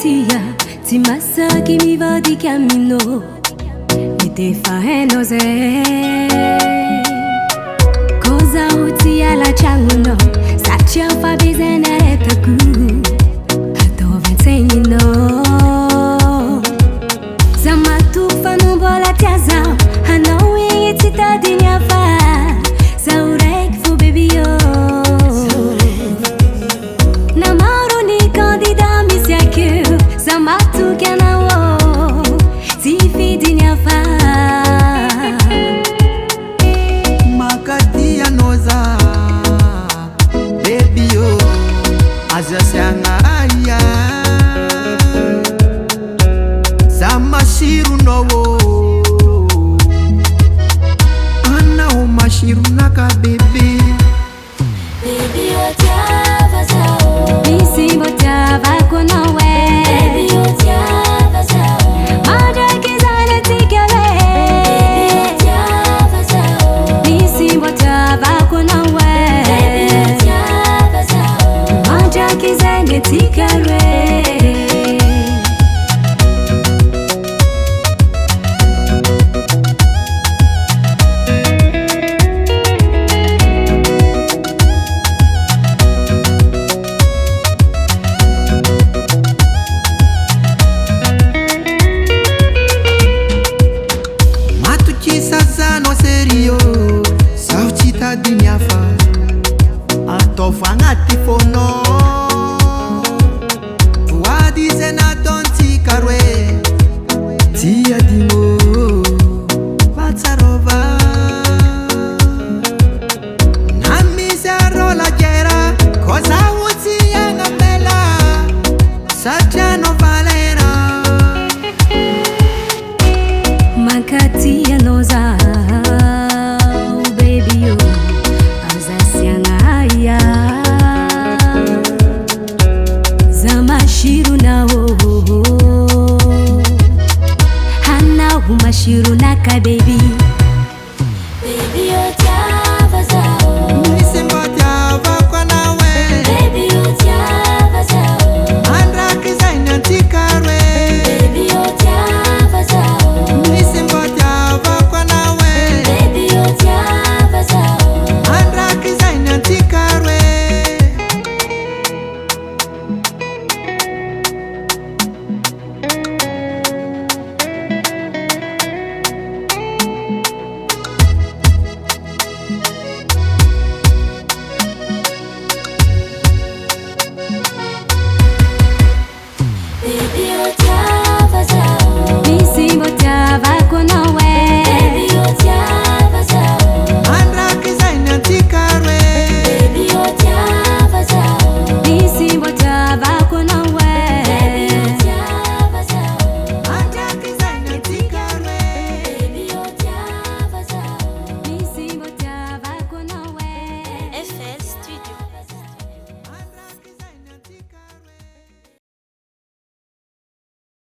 tia ti masaki mi va di camino mi te fa enose cosa uti alla changuno sa chia fa bizena etaku ato vensegnino zama tu fa non vola tiaza hanowi etita di nyafa saurek fu baby yo namaro ni candida mi siaku zama tu kanawo si fidi nyafa makatia noza baby yo azasianga aya zama shiru nowo ana o mashiru naka baby otiava zao misi botava konowe baby otiava zao maja kizana tikale baby otiava zao misi botava konowe baby otiava zao maja kizana tikale no serio sauchita dinyafa atofanga tifono tuadize na donti karwe tia dimo patsarova nami zero la gera cosa uti yanga bella sajano valera makatia noza baby yo azasianga ya zamashiru nawo hana umashiru naka baby